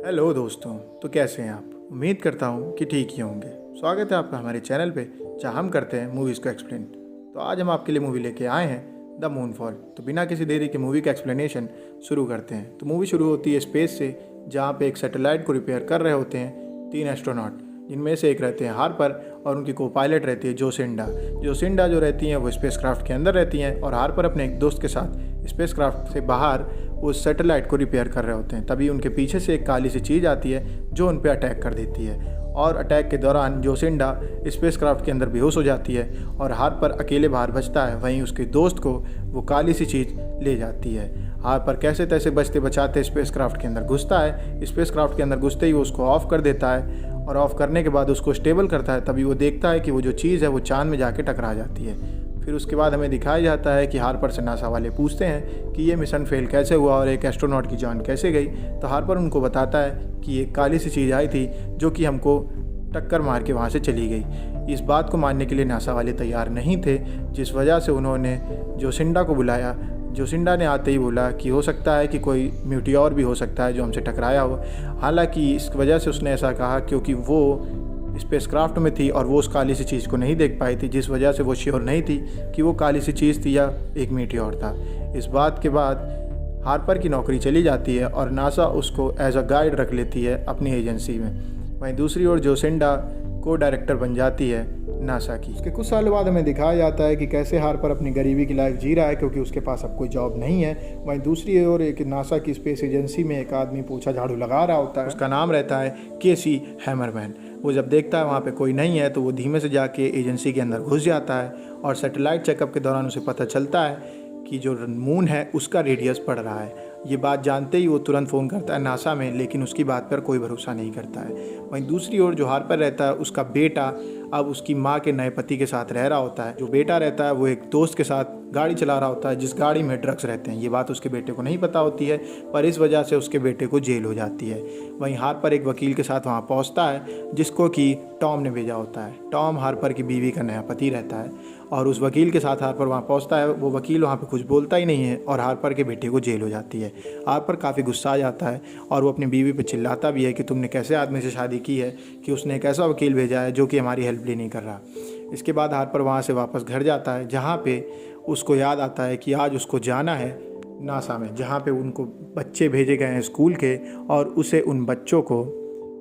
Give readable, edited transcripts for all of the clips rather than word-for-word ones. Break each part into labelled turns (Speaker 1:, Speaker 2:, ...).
Speaker 1: Hello दोस्तों। तो कैसे हैं आप? उम्मीद करता हूँ कि ठीक ही होंगे। स्वागत है आपका हमारे चैनल पे, जहाँ हम करते हैं मूवीज़ को एक्सप्लेन। तो आज हम आपके लिए मूवी लेके आए हैं द मूनफॉल। तो बिना किसी देरी के मूवी का एक्सप्लेनेशन शुरू करते हैं। तो मूवी शुरू होती है स्पेस से, जहाँ पे एक सैटेलाइट को रिपेयर कर रहे होते हैं 3 एस्ट्रोनॉट, जिनमें से एक रहते हैं हार्पर और उनकी को पायलट रहती है जोसिंडा। जोसिंडा जो रहती हैं वो स्पेसक्राफ्ट के अंदर रहती हैं और हार्पर अपने एक दोस्त के साथ स्पेसक्राफ्ट से बाहर उस सैटेलाइट को रिपेयर कर रहे होते हैं। तभी उनके पीछे से एक काली सी चीज़ आती है जो उन पर अटैक कर देती है और अटैक के दौरान जोसिंडा स्पेसक्राफ्ट के अंदर बेहोश हो जाती है और हार्पर अकेले बाहर बचता है। वहीं उसके दोस्त को वो काली सी चीज़ ले जाती है। हार्पर कैसे तैसे बचते बचाते स्पेसक्राफ्ट के अंदर घुसता है। स्पेसक्राफ्ट के अंदर घुसते ही वो उसको ऑफ कर देता है और ऑफ करने के बाद उसको स्टेबल करता है। तभी वो देखता है कि वो जो चीज़ है वो चांद में जाके टकरा जाती है। फिर उसके बाद हमें दिखाया जाता है कि हार्पर से नासा वाले पूछते हैं कि ये मिशन फेल कैसे हुआ और एक एस्ट्रोनॉट की जान कैसे गई। तो हार्पर उनको बताता है कि एक काली सी चीज़ आई थी जो कि हमको टक्कर मार के वहाँ से चली गई। इस बात को मानने के लिए नासा वाले तैयार नहीं थे, जिस वजह से उन्होंने जोसिंडा को बुलाया। जोसिंडा ने आते ही बोला कि हो सकता है कि कोई म्यूटियोर भी हो सकता है जो हमसे टकराया हो। हालांकि इस वजह से उसने ऐसा कहा क्योंकि वो स्पेसक्राफ्ट में थी और वो उस काली सी चीज़ को नहीं देख पाई थी, जिस वजह से वो श्योर नहीं थी कि वो काली सी चीज़ थी या एक मीटियोर था। इस बात के बाद हार्पर की नौकरी चली जाती है और नासा उसको एज अ गाइड रख लेती है अपनी एजेंसी में। वहीं दूसरी ओर जोसिंडा को डायरेक्टर बन जाती है नासा की। उसके कुछ साल बाद हमें दिखाया जाता है कि कैसे हार्पर अपनी गरीबी की लाइफ जी रहा है क्योंकि उसके पास अब कोई जॉब नहीं है। वहीं दूसरी ओर एक नासा की स्पेस एजेंसी में एक आदमी पोछा झाड़ू लगा रहा होता है। उसका नाम रहता है केसी हैमरमैन। वो जब देखता है वहाँ पे कोई नहीं है तो वो धीमे से जाके एजेंसी के अंदर घुस जाता है और सैटेलाइट चेकअप के दौरान उसे पता चलता है कि जो मून है उसका रेडियस बढ़ रहा है। ये बात जानते ही वो तुरंत फ़ोन करता है नासा में, लेकिन उसकी बात पर कोई भरोसा नहीं करता है। वहीं दूसरी ओर जो हार्पर रहता है उसका बेटा अब उसकी माँ के नए पति के साथ रह रहा होता है। जो बेटा रहता है वो एक दोस्त के साथ गाड़ी चला रहा होता है जिस गाड़ी में ड्रग्स रहते हैं। ये बात उसके बेटे को नहीं पता होती है, पर इस वजह से उसके बेटे को जेल हो जाती है। वहीं हार्पर एक वकील के साथ वहाँ पहुँचता है जिसको कि टॉम ने भेजा होता है। टॉम हार्पर की बीवी का नया पति रहता है और उस वकील के साथ हार्पर वहाँ पहुँचता है। वो वकील वहाँ पे कुछ बोलता ही नहीं है और हार्पर के बेटे को जेल हो जाती है। हार्पर काफ़ी गुस्सा आ जाता है और वो अपनी बीवी पे चिल्लाता भी है कि तुमने कैसे आदमी से शादी की है कि उसने एक ऐसा वकील भेजा है जो कि हमारी हेल्प भी नहीं कर रहा। इसके बाद हार्पर वहाँ से वापस घर जाता है, जहाँ पे उसको याद आता है कि आज उसको जाना है नासा में, जहाँ पे उनको बच्चे भेजे गए हैं स्कूल के और उसे उन बच्चों को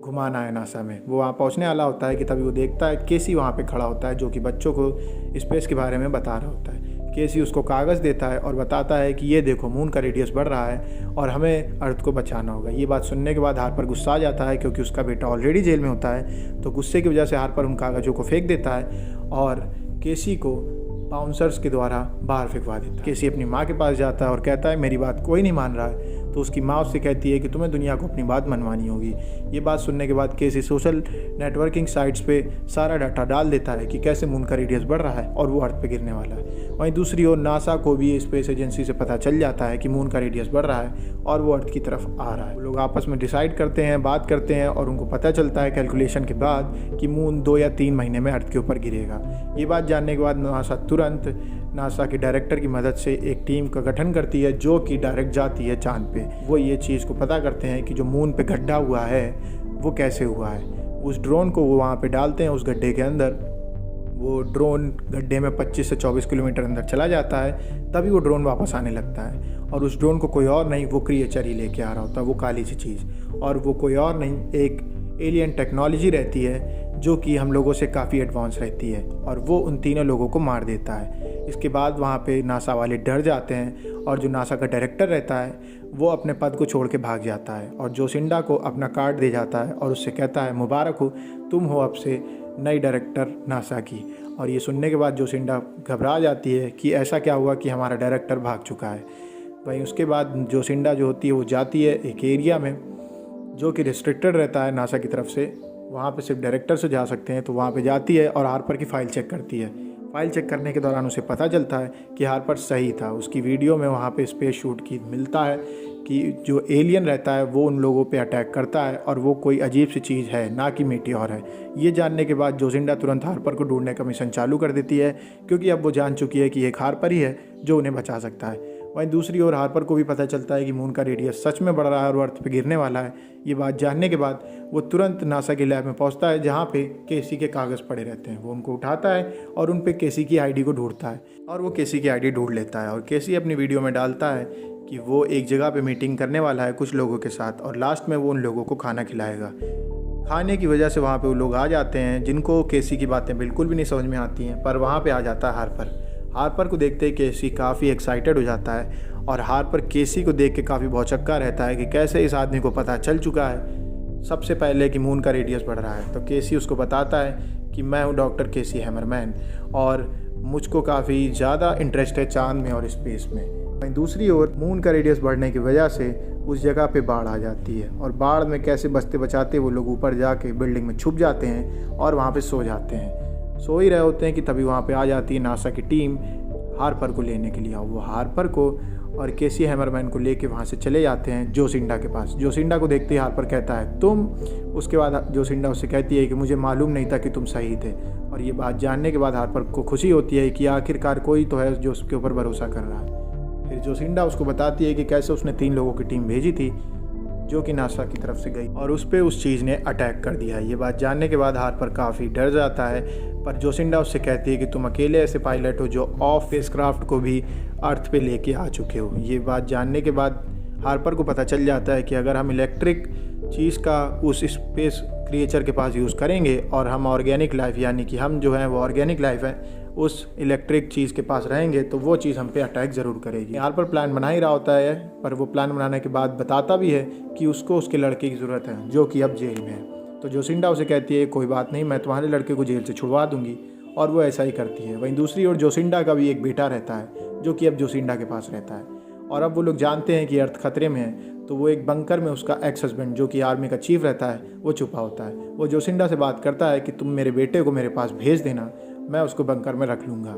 Speaker 1: घुमाना है नासा में। वो वहाँ पहुँचने वाला होता है कि तभी वो देखता है केसी वहाँ पे खड़ा होता है जो कि बच्चों को स्पेस के बारे में बता रहा होता है। केसी उसको कागज़ देता है और बताता है कि ये देखो मून का रेडियस बढ़ रहा है और हमें अर्थ को बचाना होगा। ये बात सुनने के बाद हार्पर गुस्सा आ जाता है क्योंकि उसका बेटा ऑलरेडी जेल में होता है। तो गुस्से की वजह से हार्पर उन कागज़ों को फेंक देता है और केसी को बाउंसर्स के द्वारा बाहर फेंकवा देता है। केसी अपनी माँ के पास जाता है और कहता है मेरी बात कोई नहीं मान रहा है। तो उसकी माँ उससे कहती है कि तुम्हें दुनिया को अपनी बात मनवानी होगी। ये बात सुनने के बाद केसी सोशल नेटवर्किंग साइट्स पे सारा डाटा डाल देता है कि कैसे मून का रेडियस बढ़ रहा है और वो अर्थ पे गिरने वाला है। वहीं दूसरी ओर नासा को भी स्पेस एजेंसी से पता चल जाता है कि मून का रेडियस बढ़ रहा है और वो अर्थ की तरफ आ रहा है। वो लोग आपस में डिसाइड करते हैं, बात करते हैं और उनको पता चलता है कैलकुलेशन के बाद कि मून 2 या 3 महीने में अर्थ के ऊपर गिरेगा। ये बात जानने के बाद नासा तुरंत नासा के डायरेक्टर की मदद से एक टीम का गठन करती है जो कि डायरेक्ट जाती है चांद पे। वो ये चीज़ को पता करते हैं कि जो मून पे गड्ढा हुआ है वो कैसे हुआ है। उस ड्रोन को वो वहाँ पे डालते हैं उस गड्ढे के अंदर। वो ड्रोन गड्ढे में 25 से 24 किलोमीटर अंदर चला जाता है। तभी वो ड्रोन वापस आने लगता है और उस ड्रोन को कोई और नहीं, वो क्रिएचर ही लेके आ रहा होता है, वो काली सी चीज़। और वो कोई और नहीं, एक एलियन टेक्नोलॉजी रहती है जो कि हम लोगों से काफ़ी एडवांस रहती है और वो उन तीनों लोगों को मार देता है। इसके बाद वहाँ पे नासा वाले डर जाते हैं और जो नासा का डायरेक्टर रहता है वो अपने पद को छोड़ के भाग जाता है और जोसिंडा को अपना कार्ड दे जाता है और उससे कहता है मुबारक हो, तुम हो अब से नई डायरेक्टर नासा की। और ये सुनने के बाद जोसिंडा घबरा जाती है कि ऐसा क्या हुआ कि हमारा डायरेक्टर भाग चुका है। वहीं उसके बाद जोसिंडा जो होती है वो जाती है एक एरिया में जो कि रिस्ट्रिक्टेड रहता है नासा की तरफ से। वहाँ पे सिर्फ डायरेक्टर से जा सकते हैं। तो वहाँ पे जाती है और हार्पर की फ़ाइल चेक करती है। फ़ाइल चेक करने के दौरान उसे पता चलता है कि हार्पर सही था। उसकी वीडियो में वहाँ पे स्पेस शूट की मिलता है कि जो एलियन रहता है वो उन लोगों पे अटैक करता है और वो कोई अजीब सी चीज़ है, ना कि मीटियोर है। ये जानने के बाद जोसिंडा तुरंत हार्पर को ढूंढने का मिशन चालू कर देती है क्योंकि अब वो जान चुकी है कि एक हार्पर ही है जो उन्हें बचा सकता है। वहीं दूसरी ओर हार्पर को भी पता चलता है कि मून का रेडियस सच में बढ़ रहा है और अर्थ पे गिरने वाला है। ये बात जानने के बाद वो तुरंत नासा के लैब में पहुंचता है जहां पे केसी के कागज़ पड़े रहते हैं। वो उनको उठाता है और उन पे केसी की आईडी को ढूंढता है और वो केसी की आईडी ढूंढ लेता है। और केसी अपनी वीडियो में डालता है कि वो एक जगह पे मीटिंग करने वाला है कुछ लोगों के साथ और लास्ट में वो उन लोगों को खाना खिलाएगा। खाने की वजह से वहाँ पे वो लोग आ जाते हैं जिनको केसी की बातें बिल्कुल भी नहीं समझ में आती हैं, पर वहाँ पे आ जाता है हार्पर को देखते ही केसी काफ़ी एक्साइटेड हो जाता है और हार्पर केसी को देख के काफ़ी भौचक्का रहता है कि कैसे इस आदमी को पता चल चुका है सबसे पहले कि मून का रेडियस बढ़ रहा है। तो केसी उसको बताता है कि मैं हूँ डॉक्टर केसी हैमरमैन और मुझको काफ़ी ज़्यादा इंटरेस्ट है चांद में और स्पेस में। वहीं दूसरी ओर मून का रेडियस बढ़ने की वजह से उस जगह पे बाढ़ आ जाती है और बाढ़ में कैसे बचते बचाते वो लोग ऊपर जाके बिल्डिंग में छुप जाते हैं और वहाँ पे सो जाते हैं। सो ही रहे होते हैं कि तभी वहाँ पे आ जाती है नासा की टीम हार्पर को लेने के लिए। वो हार्पर को और केसी हैमरमैन को लेके वहाँ से चले जाते हैं जोसिंडा के पास। जोसिंडा को देखते ही हार्पर कहता है तुम। उसके बाद जोसिंडा उससे कहती है कि मुझे मालूम नहीं था कि तुम सही थे। और ये बात जानने के बाद हार्पर को खुशी होती है कि आखिरकार कोई तो है जो उसके ऊपर भरोसा कर रहा है। फिर जोसिंडा उसको बताती है कि कैसे उसने 3 लोगों की टीम भेजी थी जो कि नासा की तरफ से गई और उस पर उस चीज़ ने अटैक कर दिया। ये बात जानने के बाद हार्पर काफ़ी डर जाता है, पर जोसिंडा उससे कहती है कि तुम अकेले ऐसे पायलट हो जो ऑफ स्पेसक्राफ्ट को भी अर्थ पे लेके आ चुके हो। ये बात जानने के बाद हार्पर को पता चल जाता है कि अगर हम इलेक्ट्रिक चीज़ का उस स्पेस क्रिएचर के पास यूज़ करेंगे और हम ऑर्गेनिक लाइफ यानी कि हम जो हैं वो ऑर्गेनिक लाइफ है उस इलेक्ट्रिक चीज़ के पास रहेंगे तो वो चीज़ हम पे अटैक ज़रूर करेगी। हार्पर प्लान बना ही रहा होता है, पर वो प्लान बनाने के बाद बताता भी है कि उसको उसके लड़के की ज़रूरत है जो कि अब जेल में है। तो जोसिंडा उसे कहती है कोई बात नहीं, मैं तुम्हारे लड़के को जेल से छुड़वा दूंगी और वो ऐसा ही करती है। वहीं दूसरी ओर जोसिंडा का भी एक बेटा रहता है जो कि अब जोसिंडा के पास रहता है और अब वो लोग जानते हैं कि अर्थ खतरे में है। तो वो एक बंकर में उसका एक्स हस्बैंड जो कि आर्मी का चीफ रहता है वो छुपा होता है। वो जोसिंडा से बात करता है कि तुम मेरे बेटे को मेरे पास भेज देना, मैं उसको बंकर में रख लूँगा।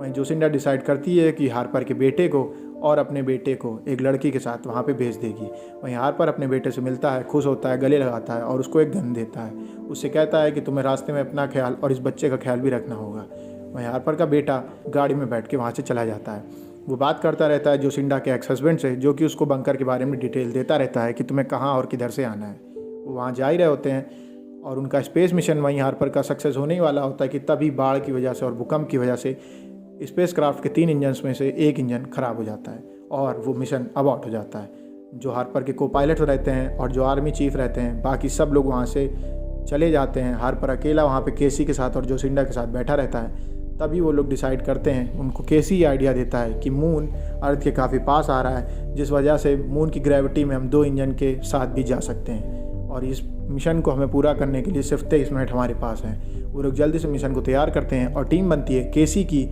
Speaker 1: वहीं जोसिंडा डिसाइड करती है कि हार्पर के बेटे को और अपने बेटे को एक लड़की के साथ वहाँ पे भेज देगी। वहीं हार्पर अपने बेटे से मिलता है, खुश होता है, गले लगाता है और उसको एक गन देता है। उससे कहता है कि तुम्हें रास्ते में अपना ख्याल और इस बच्चे का ख्याल भी रखना होगा। वहीं हार्पर का बेटा गाड़ी में बैठ के वहाँ से चला जाता है। वो बात करता रहता है जोसिंडा के एक्स हस्बैंड से जो कि उसको बंकर के बारे में डिटेल देता रहता है कि तुम्हें कहाँ और किधर से आना है। वो वहाँ जा ही रहे होते हैं और उनका स्पेस मिशन वहीं हार्पर का सक्सेस होने ही वाला होता है कि तभी बाढ़ की वजह से और भूकंप की वजह से स्पेस क्राफ्ट के 3 इंजन में से एक इंजन ख़राब हो जाता है और वो मिशन अबॉर्ट हो जाता है। जो हार्पर के को पायलट रहते हैं और जो आर्मी चीफ रहते हैं बाकी सब लोग वहाँ से चले जाते हैं। हार्पर अकेला वहाँ पे केसी के साथ और जोसिंडा के साथ बैठा रहता है। तभी वो लोग डिसाइड करते हैं, उनको केसी ये आइडिया देता है कि मून अर्थ के काफ़ी पास आ रहा है जिस वजह से मून की ग्रेविटी में हम 2 इंजन के साथ भी जा सकते हैं और इस मिशन को हमें पूरा करने के लिए सिर्फ 23 मिनट हमारे पास हैं। वो लोग जल्दी से मिशन को तैयार करते हैं और टीम बनती है केसी की,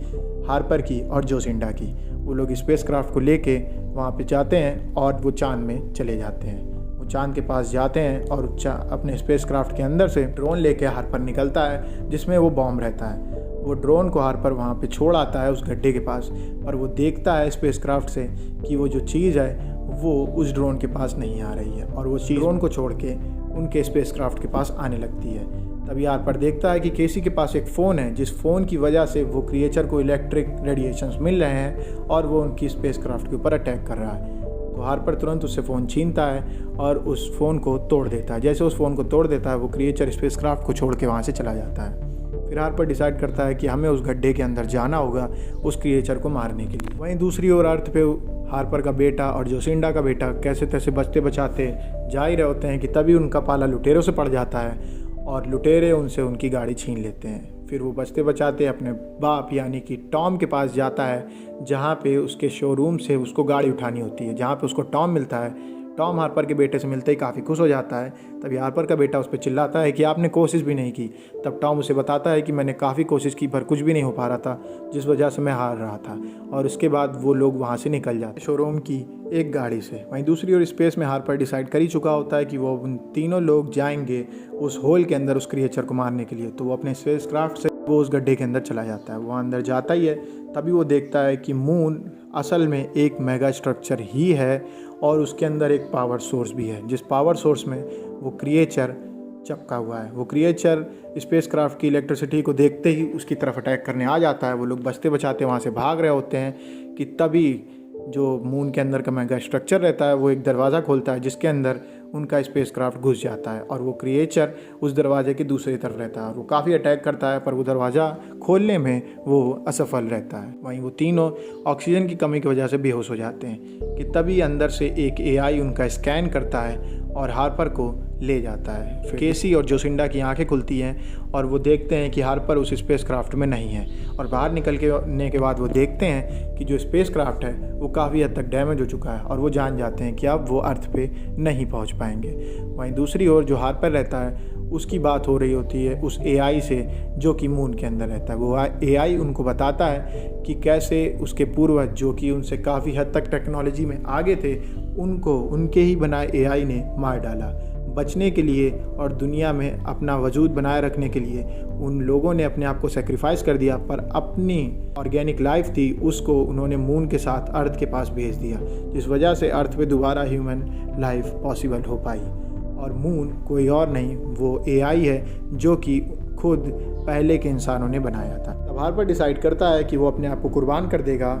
Speaker 1: हार्पर की और जोसिंडा की। वो लोग स्पेस क्राफ्ट को लेके वहाँ पे जाते हैं और वो चांद में चले जाते हैं। वो चांद के पास जाते हैं और अपने स्पेस क्राफ्ट के अंदर से ड्रोन लेके हार्पर निकलता है जिसमें वो बॉम्ब रहता है। वो ड्रोन को हार्पर वहाँ पे छोड़ आता है उस गड्ढे के पास, पर वो देखता है स्पेसक्राफ्ट से कि वो जो चीज़ है वो उस ड्रोन के पास नहीं आ रही है और वो चीज़ ड्रोन को छोड़ के उनके स्पेसक्राफ्ट के पास आने लगती है। तभी हार्पर देखता है कि केसी के पास एक फ़ोन है जिस फ़ोन की वजह से वो क्रिएचर को इलेक्ट्रिक रेडिएशंस मिल रहे हैं और वो उनकी स्पेसक्राफ्ट के ऊपर अटैक कर रहा है। तो हार्पर तुरंत उससे फ़ोन छीनता है और उस फ़ोन को तोड़ देता है। जैसे उस फ़ोन को तोड़ देता है वो क्रिएचर स्पेसक्राफ्ट को छोड़ के वहाँ से चला जाता है। फिर हार्पर डिसाइड करता है कि हमें उस गड्ढे के अंदर जाना होगा उस क्रिएचर को मारने के लिए। वहीं दूसरी ओर अर्थ पे हार्पर का बेटा और जोसिंडा का बेटा कैसे तैसे बचते बचाते जा ही रहे होते हैं कि तभी उनका पाला लुटेरों से पड़ जाता है और लुटेरे उनसे उनकी गाड़ी छीन लेते हैं। फिर वो बचते बचाते अपने बाप यानी कि टॉम के पास जाता है जहाँ पे उसके शोरूम से उसको गाड़ी उठानी होती है, जहाँ पे उसको टॉम मिलता है। टॉम हार्पर के बेटे से मिलते ही काफ़ी खुश हो जाता है। तभी हार्पर का बेटा उस पर चिल्लाता है कि आपने कोशिश भी नहीं की। तब टॉम उसे बताता है कि मैंने काफ़ी कोशिश की पर कुछ भी नहीं हो पा रहा था जिस वजह से मैं हार रहा था। और उसके बाद वो लोग वहाँ से निकल जाते शोरूम की एक गाड़ी से। वहीं दूसरी ओर स्पेस में हार्पर डिसाइड कर ही चुका होता है कि वो उन तीनों लोग जाएंगे उस होल के अंदर उस क्रिएचर को मारने के लिए। तो वो अपने स्पेस क्राफ्ट से वो उस गड्ढे के अंदर चला जाता है। वो अंदर जाता ही है तभी वो देखता है कि मून असल में एक मेगा स्ट्रक्चर ही है और उसके अंदर एक पावर सोर्स भी है जिस पावर सोर्स में वो क्रिएचर चिपका हुआ है। वो क्रिएचर स्पेसक्राफ्ट की इलेक्ट्रिसिटी को देखते ही उसकी तरफ अटैक करने आ जाता है। वो लोग बचते बचाते वहाँ से भाग रहे होते हैं कि तभी जो मून के अंदर का मेगा स्ट्रक्चर रहता है वो एक दरवाज़ा खोलता है जिसके अंदर उनका स्पेसक्राफ्ट घुस जाता है और वो क्रिएचर उस दरवाजे की दूसरी तरफ रहता है। वो काफ़ी अटैक करता है पर वो दरवाज़ा खोलने में वो असफल रहता है। वहीं वो तीनों ऑक्सीजन की कमी की वजह से बेहोश हो जाते हैं कि तभी अंदर से एक AI उनका स्कैन करता है और हार्पर को ले जाता है। फिर केसी और जोसिंडा की आंखें खुलती हैं और वो देखते हैं कि हार्पर उस स्पेसक्राफ्ट में नहीं है और बाहर निकलने के बाद वो देखते हैं कि जो स्पेसक्राफ्ट है वो काफ़ी हद तक डैमेज हो चुका है और वो जान जाते हैं कि अब वो अर्थ पे नहीं पहुंच पाएंगे। वहीं दूसरी ओर जो हार्पर रहता है उसकी बात हो रही होती है उस AI से जो कि मून के अंदर रहता है। वो AI उनको बताता है कि कैसे उसके पूर्वज जो कि उनसे काफ़ी हद तक टेक्नोलॉजी में आगे थे उनको उनके ही बनाए AI ने मार डाला। बचने के लिए और दुनिया में अपना वजूद बनाए रखने के लिए उन लोगों ने अपने आप को सेक्रीफाइस कर दिया, पर अपनी ऑर्गेनिक लाइफ थी उसको उन्होंने मून के साथ अर्थ के पास भेज दिया, जिस वजह से अर्थ पे दोबारा ह्यूमन लाइफ पॉसिबल हो पाई। और मून कोई और नहीं वो AI है जो कि खुद पहले के इंसानों ने बनाया था। तब हार्पर डिसाइड करता है कि वो अपने आप को कुर्बान कर देगा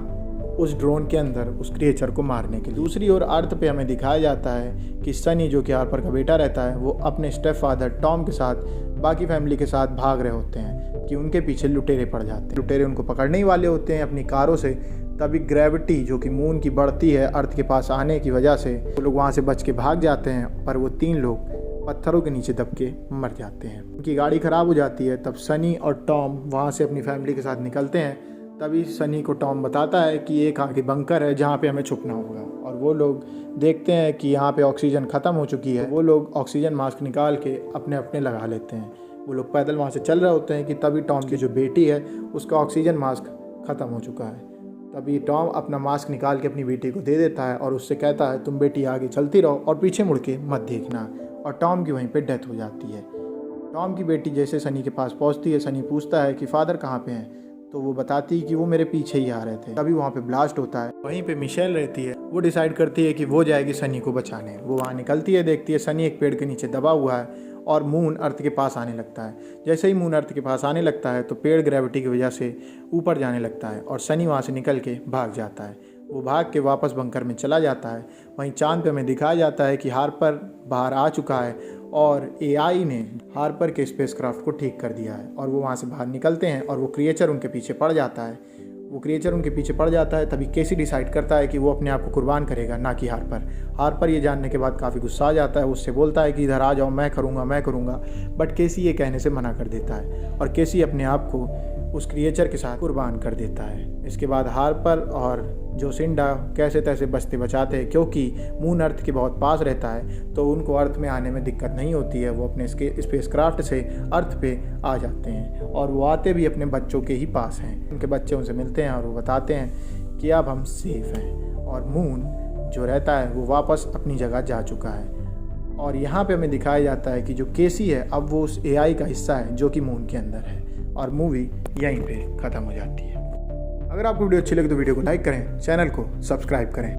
Speaker 1: उस ड्रोन के अंदर उस क्रिएचर को मारने के लिए। दूसरी ओर अर्थ पे हमें दिखाया जाता है कि सनी जो कि हार्पर का बेटा रहता है वो अपने स्टेप फादर टॉम के साथ बाकी फैमिली के साथ भाग रहे होते हैं कि उनके पीछे लुटेरे पड़ जाते हैं। लुटेरे उनको पकड़ने ही वाले होते हैं अपनी कारों से, तभी ग्रेविटी जो कि मून की बढ़ती है अर्थ के पास आने की वजह से वो लोग वहाँ से बच के भाग जाते हैं, पर वो 3 लोग पत्थरों के नीचे दब के मर जाते हैं। उनकी गाड़ी ख़राब हो जाती है। तब सनी और टॉम वहाँ से अपनी फैमिली के साथ निकलते हैं। तभी सनी को टॉम बताता है कि एक आगे बंकर है जहाँ पे हमें छुपना होगा और वो लोग देखते हैं कि यहाँ पे ऑक्सीजन ख़त्म हो चुकी है। वो लोग ऑक्सीजन मास्क निकाल के अपने अपने लगा लेते हैं। वो लोग पैदल वहाँ से चल रहे होते हैं कि तभी टॉम की जो बेटी है उसका ऑक्सीजन मास्क ख़त्म हो चुका है। तभी टॉम अपना मास्क निकाल के अपनी बेटी को दे देता है और उससे कहता है तुम बेटी आगे चलती रहो और पीछे मुड़ के मत देखना। और टॉम की वहीं पे डेथ हो जाती है। टॉम की बेटी जैसे सनी के पास पहुंचती है, सनी पूछता है कि फादर कहाँ पे हैं, तो वो बताती है कि वो मेरे पीछे ही आ रहे थे। तभी वहाँ पे ब्लास्ट होता है। वहीं पे मिशेल रहती है, वो डिसाइड करती है कि वो जाएगी सनी को बचाने। वो वहाँ निकलती है, देखती है सनी एक पेड़ के नीचे दबा हुआ है और मून अर्थ के पास आने लगता है। जैसे ही मून अर्थ के पास आने लगता है तो पेड़ ग्रेविटी की वजह से ऊपर जाने लगता है और सनी वहाँ से निकल के भाग जाता है। वो भाग के वापस बंकर में चला जाता है। वहीं चांद पे हमें दिखाया जाता है कि हार्पर बाहर आ चुका है और AI ने हार्पर के स्पेसक्राफ्ट को ठीक कर दिया है और वो वहाँ से बाहर निकलते हैं और वो क्रिएचर उनके पीछे पड़ जाता है। तभी केसी डिसाइड करता है कि वो अपने आप को कुर्बान करेगा, ना कि हार्पर ये जानने के बाद काफ़ी गुस्सा आ जाता है। उससे बोलता है कि इधर आ जाओ, मैं करूँगा। बट केसी ये कहने से मना कर देता है और केसी अपने आप को उस क्रिएचर के साथ कुर्बान कर देता है। इसके बाद हार्पर और जोसिंडा कैसे तैसे बचते बचाते हैं, क्योंकि मून अर्थ के बहुत पास रहता है तो उनको अर्थ में आने में दिक्कत नहीं होती है। वो अपने स्पेसक्राफ्ट से अर्थ पे आ जाते हैं और वो आते भी अपने बच्चों के ही पास हैं। उनके बच्चे उनसे मिलते हैं और वो बताते हैं कि अब हम सेफ हैं और मून जो रहता है वो वापस अपनी जगह जा चुका है। और यहाँ पे हमें दिखाया जाता है कि जो केसी है अब वो उस AI का हिस्सा है जो कि मून के अंदर है और मूवी यहीं पे ख़त्म हो जाती है। अगर आपको वीडियो अच्छी लगे तो वीडियो को लाइक करें, चैनल को सब्सक्राइब करें।